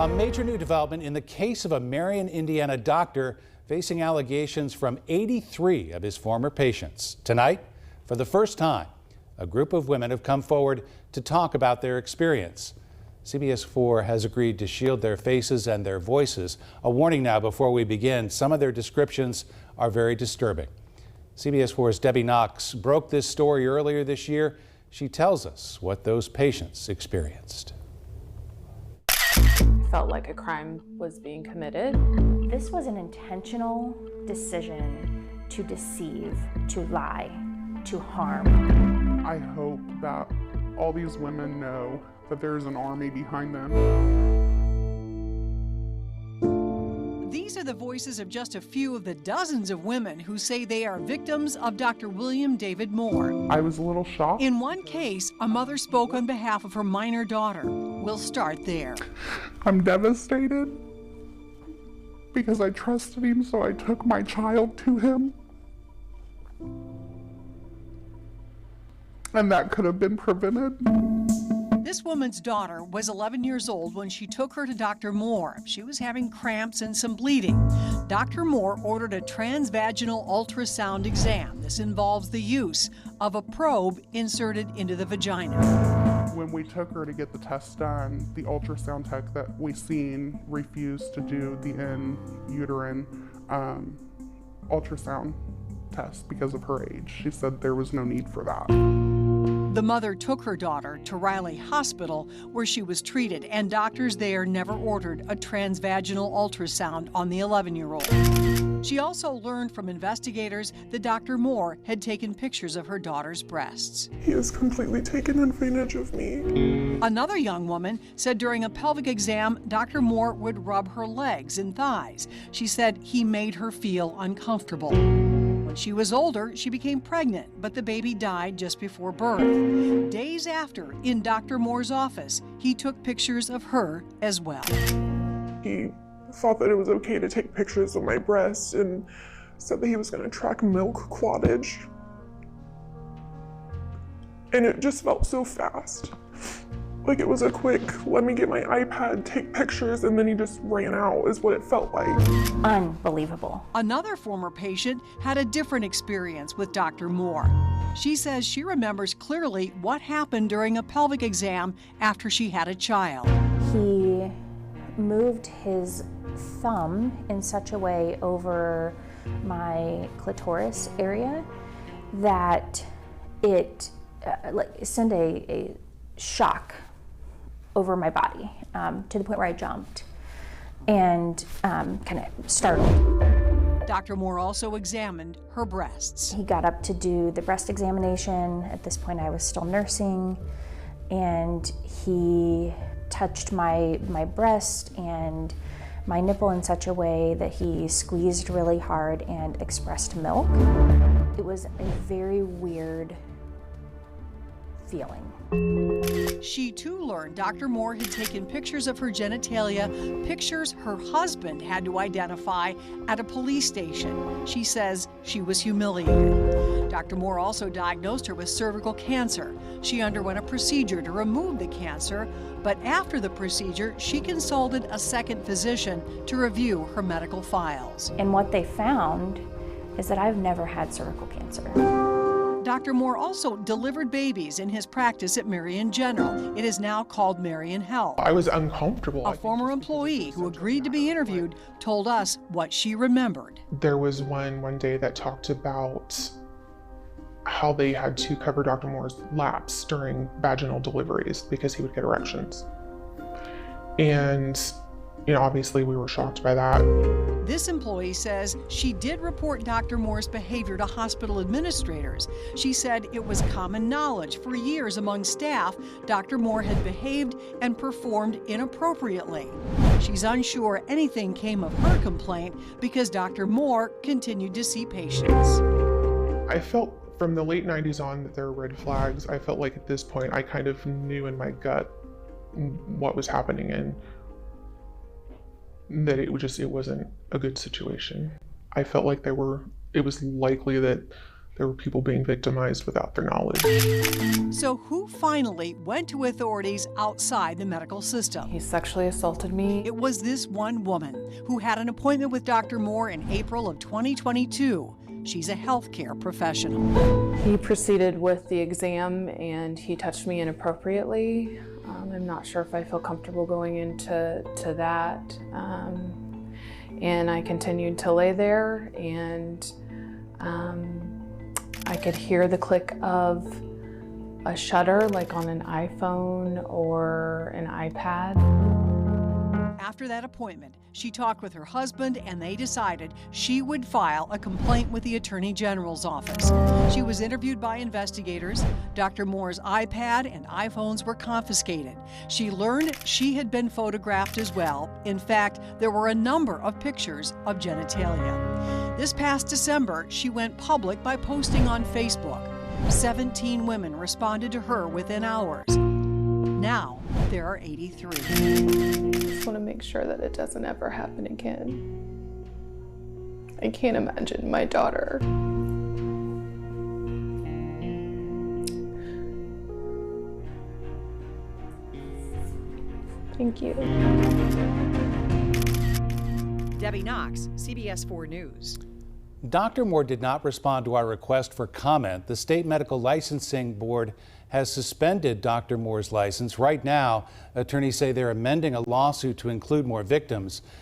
A major new development in the case of a Marion, Indiana doctor facing allegations from 83 of his former patients. Tonight, for the first time, a group of women have come forward to talk about their experience. CBS 4 has agreed to shield their faces and their voices. A warning now before we begin, some of their descriptions are very disturbing. CBS 4's Debbie Knox broke this story earlier this year. She tells us what those patients experienced. Felt like a crime was being committed. This was an intentional decision to deceive, to lie, to harm. I hope that all these women know that there's an army behind them. These are the voices of just a few of the dozens of women who say they are victims of Dr. William David Moore. I was a little shocked. In one case, a mother spoke on behalf of her minor daughter. We'll start there. I'm devastated because I trusted him, so I took my child to him. And that could have been prevented. This woman's daughter was 11 years old when she took her to Dr. Moore. She was having cramps and some bleeding. Dr. Moore ordered a transvaginal ultrasound exam. This involves the use of a probe inserted into the vagina. When we took her to get the test done, the ultrasound tech that we seen refused to do the in-uterine ultrasound test because of her age. She said there was no need for that. The mother took her daughter to Riley Hospital, where she was treated, and doctors there never ordered a transvaginal ultrasound on the 11-year-old. She also learned from investigators that Dr. Moore had taken pictures of her daughter's breasts. He has completely taken advantage of me. Another young woman said during a pelvic exam, Dr. Moore would rub her legs and thighs. She said he made her feel uncomfortable. When she was older, she became pregnant, but the baby died just before birth. Days after, in Dr. Moore's office, he took pictures of her as well. He thought that it was okay to take pictures of my breast and said that he was going to track milk quattage. And it just felt so fast. Like it was a quick, let me get my iPad, take pictures, and then he just ran out, is what it felt like. Unbelievable. Another former patient had a different experience with Dr. Moore. She says she remembers clearly what happened during a pelvic exam after she had a child. He moved his thumb in such a way over my clitoris area that it sent a shock over my body to the point where I jumped and kind of startled. Dr. Moore also examined her breasts. He got up to do the breast examination. At this point I was still nursing, and he touched my breast and my nipple in such a way that he squeezed really hard and expressed milk. It was a very weird feeling. She too learned Dr. Moore had taken pictures of her genitalia, pictures her husband had to identify at a police station. She says she was humiliated. Dr. Moore also diagnosed her with cervical cancer. She underwent a procedure to remove the cancer, but after the procedure, she consulted a second physician to review her medical files. And what they found is that I've never had cervical cancer. Dr. Moore also delivered babies in his practice at Marion General. It is now called Marion Health. I was uncomfortable. A former employee who agreed to be interviewed told us what she remembered. There was one day that talked about how they had to cover Dr. Moore's laps during vaginal deliveries because he would get erections. And, obviously we were shocked by that. This employee says she did report Dr. Moore's behavior to hospital administrators. She said it was common knowledge for years among staff Dr. Moore had behaved and performed inappropriately. She's unsure anything came of her complaint because Dr. Moore continued to see patients. I felt from the late 90s on that there were red flags. I felt like at this point I kind of knew in my gut what was happening and that it wasn't a good situation. I felt like it was likely that There were people being victimized without their knowledge. So who finally went to authorities outside the medical system? He sexually assaulted me. It was this one woman who had an appointment with Dr. Moore in April of 2022. She's a healthcare professional. He proceeded with the exam and he touched me inappropriately. I'm not sure if I feel comfortable going into that. And I continued to lay there, and I could hear the click of a shutter like on an iPhone or an iPad. After that appointment, she talked with her husband and they decided she would file a complaint with the Attorney General's office. She was interviewed by investigators. Dr. Moore's iPad and iPhones were confiscated. She learned she had been photographed as well. In fact, there were a number of pictures of genitalia. This past December, she went public by posting on Facebook. 17 women responded to her within hours. Now, there are 83. I just want to make sure that it doesn't ever happen again. I can't imagine my daughter. Thank you. Debbie Knox, CBS 4 News. Dr. Moore did not respond to our request for comment. The State Medical Licensing Board has suspended Dr. Moore's license. Right now, attorneys say they're amending a lawsuit to include more victims.